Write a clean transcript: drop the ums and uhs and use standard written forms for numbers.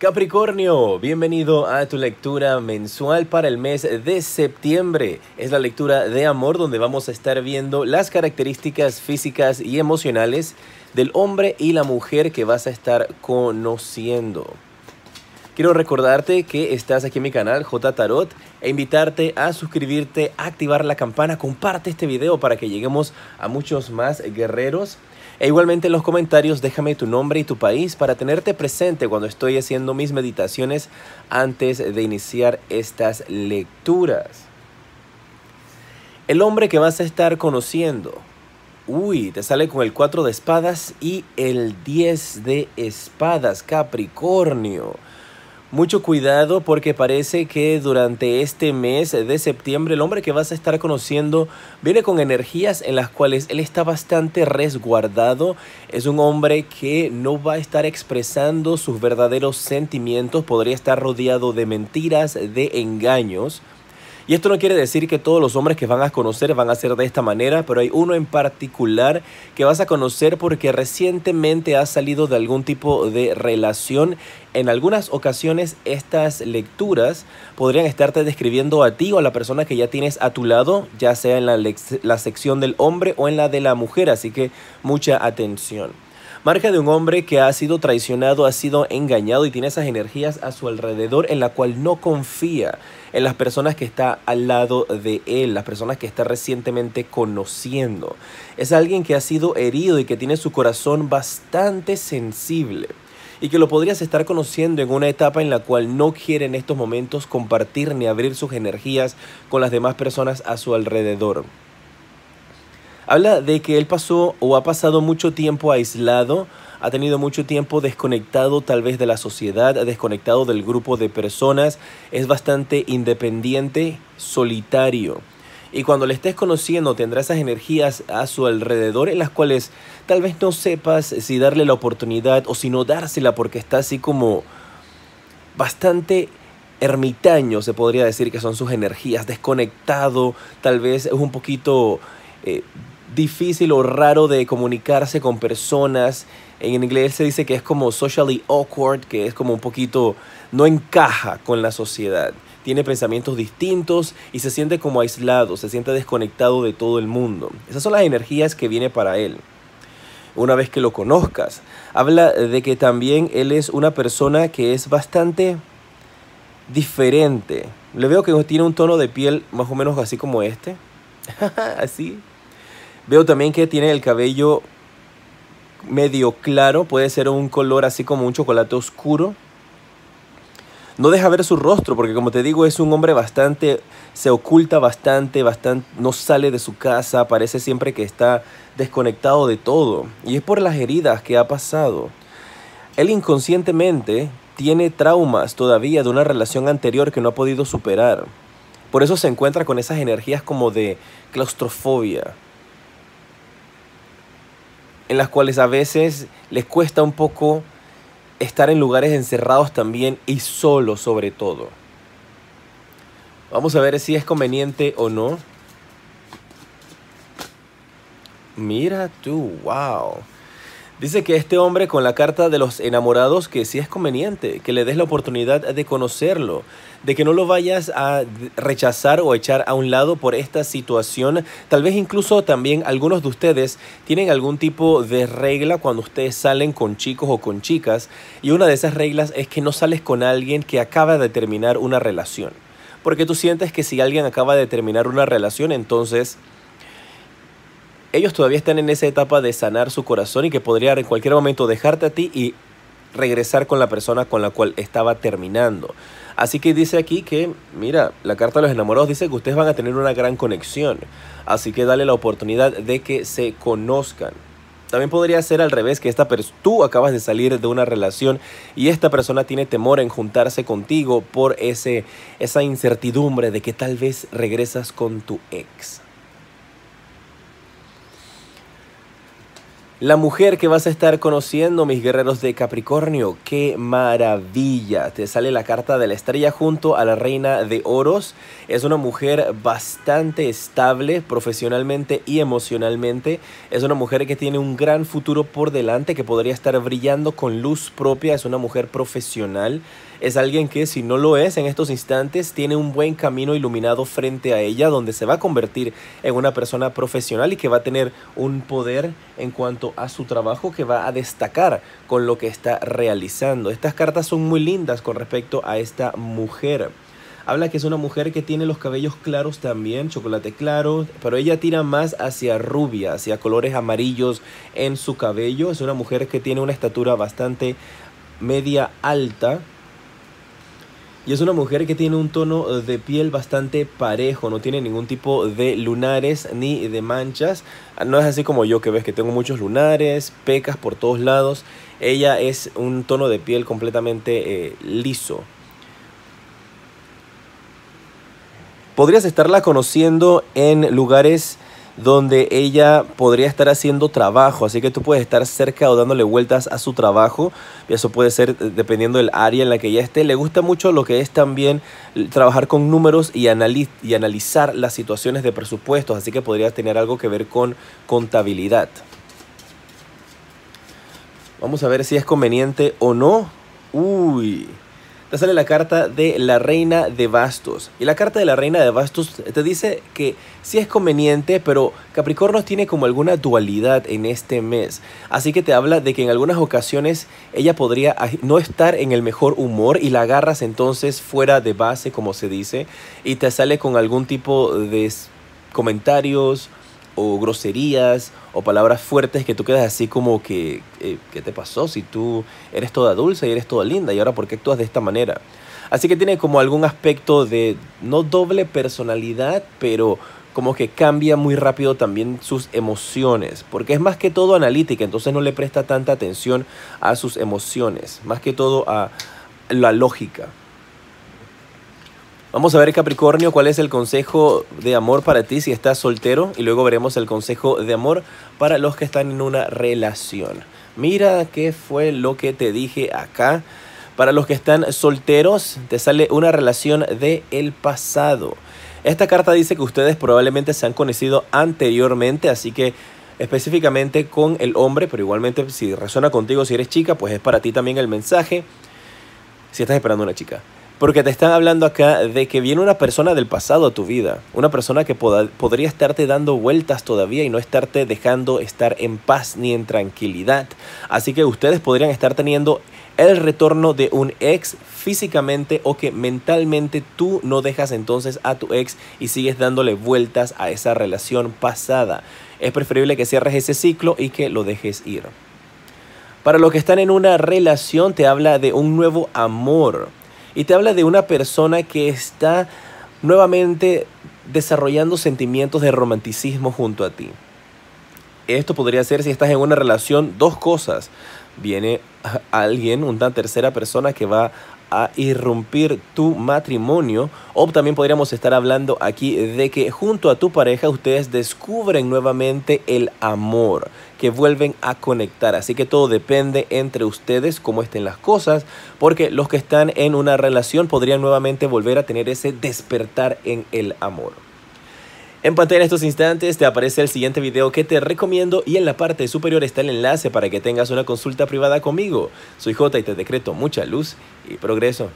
Capricornio, bienvenido a tu lectura mensual para el mes de septiembre. Es la lectura de amor donde vamos a estar viendo las características físicas y emocionales del hombre y la mujer que vas a estar conociendo. Quiero recordarte que estás aquí en mi canal J Tarot e invitarte a suscribirte, a activar la campana, comparte este video para que lleguemos a muchos más guerreros. E igualmente en los comentarios déjame tu nombre y tu país para tenerte presente cuando estoy haciendo mis meditaciones antes de iniciar estas lecturas. El hombre que vas a estar conociendo. Uy, te sale con el 4 de espadas y el 10 de espadas, Capricornio. Mucho cuidado porque parece que durante este mes de septiembre el hombre que vas a estar conociendo viene con energías en las cuales él está bastante resguardado. Es un hombre que no va a estar expresando sus verdaderos sentimientos, podría estar rodeado de mentiras, de engaños. Y esto no quiere decir que todos los hombres que van a conocer van a ser de esta manera, pero hay uno en particular que vas a conocer porque recientemente ha salido de algún tipo de relación. En algunas ocasiones estas lecturas podrían estarte describiendo a ti o a la persona que ya tienes a tu lado, ya sea en la sección del hombre o en la de la mujer, así que mucha atención. Marca de un hombre que ha sido traicionado, ha sido engañado y tiene esas energías a su alrededor en la cual no confía en las personas que está al lado de él, las personas que está recientemente conociendo. Es alguien que ha sido herido y que tiene su corazón bastante sensible y que lo podrías estar conociendo en una etapa en la cual no quiere en estos momentos compartir ni abrir sus energías con las demás personas a su alrededor. Habla de que él pasó o ha pasado mucho tiempo aislado, ha tenido mucho tiempo desconectado tal vez de la sociedad, desconectado del grupo de personas, es bastante independiente, solitario. Y cuando le estés conociendo tendrá esas energías a su alrededor en las cuales tal vez no sepas si darle la oportunidad o si no dársela porque está así como bastante ermitaño, se podría decir que son sus energías, desconectado, tal vez es un poquito difícil o raro de comunicarse con personas. En inglés se dice que es como socially awkward, que es como un poquito no encaja con la sociedad. Tiene pensamientos distintos y se siente como aislado, se siente desconectado de todo el mundo. Esas son las energías que viene para él. Una vez que lo conozcas, habla de que también él es una persona que es bastante diferente. Le veo que tiene un tono de piel más o menos así como este. Así. Veo también que tiene el cabello medio claro, puede ser un color así como un chocolate oscuro. No deja ver su rostro porque, como te digo, es un hombre bastante, se oculta bastante, no sale de su casa, parece siempre que está desconectado de todo. Y es por las heridas que ha pasado. Él inconscientemente tiene traumas todavía de una relación anterior que no ha podido superar. Por eso se encuentra con esas energías como de claustrofobia, en las cuales a veces les cuesta un poco estar en lugares encerrados también y solo sobre todo. Vamos a ver si es conveniente o no. Mira tú, wow. Dice que este hombre con la carta de los enamorados que sí es conveniente, que le des la oportunidad de conocerlo, de que no lo vayas a rechazar o echar a un lado por esta situación. Tal vez incluso también algunos de ustedes tienen algún tipo de regla cuando ustedes salen con chicos o con chicas, y una de esas reglas es que no sales con alguien que acaba de terminar una relación. Porque tú sientes que si alguien acaba de terminar una relación, entonces ellos todavía están en esa etapa de sanar su corazón y que podrían en cualquier momento dejarte a ti y regresar con la persona con la cual estaba terminando. Así que dice aquí que, mira, la carta de los enamorados dice que ustedes van a tener una gran conexión. Así que dale la oportunidad de que se conozcan. También podría ser al revés, que tú acabas de salir de una relación y esta persona tiene temor en juntarse contigo por esa incertidumbre de que tal vez regresas con tu ex. La mujer que vas a estar conociendo, mis guerreros de Capricornio, ¡qué maravilla! Te sale la carta de la estrella junto a la reina de oros. Es una mujer bastante estable profesionalmente y emocionalmente. Es una mujer que tiene un gran futuro por delante, que podría estar brillando con luz propia. Es una mujer profesional. Es alguien que, si no lo es en estos instantes, tiene un buen camino iluminado frente a ella, donde se va a convertir en una persona profesional y que va a tener un poder en cuanto a su trabajo, que va a destacar con lo que está realizando. Estas cartas son muy lindas con respecto a esta mujer. Habla que es una mujer que tiene los cabellos claros también, chocolate claro, pero ella tira más hacia rubia, hacia colores amarillos en su cabello. Es una mujer que tiene una estatura bastante media alta. Y es una mujer que tiene un tono de piel bastante parejo, no tiene ningún tipo de lunares ni de manchas. No es así como yo, que ves que tengo muchos lunares, pecas por todos lados. Ella es un tono de piel completamente liso. Podrías estarla conociendo en lugares donde ella podría estar haciendo trabajo, así que tú puedes estar cerca o dándole vueltas a su trabajo. Y eso puede ser dependiendo del área en la que ella esté. Le gusta mucho lo que es también trabajar con números y analizar las situaciones de presupuestos, así que podría tener algo que ver con contabilidad. Vamos a ver si es conveniente o no. Uy, te sale la carta de la reina de bastos. Y la carta de la reina de bastos te dice que sí es conveniente, pero Capricornio tiene como alguna dualidad en este mes. Así que te habla de que en algunas ocasiones ella podría no estar en el mejor humor y la agarras entonces fuera de base, como se dice, y te sale con algún tipo de comentarios o groserías o palabras fuertes que tú quedas así como que ¿qué te pasó? Si tú eres toda dulce y eres toda linda, y ahora ¿por qué actúas de esta manera? Así que tiene como algún aspecto de no doble personalidad, pero como que cambia muy rápido también sus emociones, porque es más que todo analítica, entonces no le presta tanta atención a sus emociones, más que todo a la lógica. Vamos a ver, Capricornio, cuál es el consejo de amor para ti si estás soltero, y luego veremos el consejo de amor para los que están en una relación. Mira qué fue lo que te dije acá. Para los que están solteros, te sale una relación del pasado. Esta carta dice que ustedes probablemente se han conocido anteriormente, así que específicamente con el hombre, pero igualmente si resuena contigo, si eres chica, pues es para ti también el mensaje, si estás esperando una chica. Porque te están hablando acá de que viene una persona del pasado a tu vida. Una persona que podría estarte dando vueltas todavía y no estarte dejando estar en paz ni en tranquilidad. Así que ustedes podrían estar teniendo el retorno de un ex físicamente, o que mentalmente tú no dejas entonces a tu ex y sigues dándole vueltas a esa relación pasada. Es preferible que cierres ese ciclo y que lo dejes ir. Para los que están en una relación, te habla de un nuevo amor. Y te habla de una persona que está nuevamente desarrollando sentimientos de romanticismo junto a ti. Esto podría ser, si estás en una relación, dos cosas. Viene alguien, una tercera persona que va a irrumpir tu matrimonio, o también podríamos estar hablando aquí de que junto a tu pareja ustedes descubren nuevamente el amor, que vuelven a conectar. Así que todo depende entre ustedes cómo estén las cosas, porque los que están en una relación podrían nuevamente volver a tener ese despertar en el amor. En pantalla en estos instantes te aparece el siguiente video que te recomiendo, y en la parte superior está el enlace para que tengas una consulta privada conmigo. Soy J y te decreto mucha luz y progreso.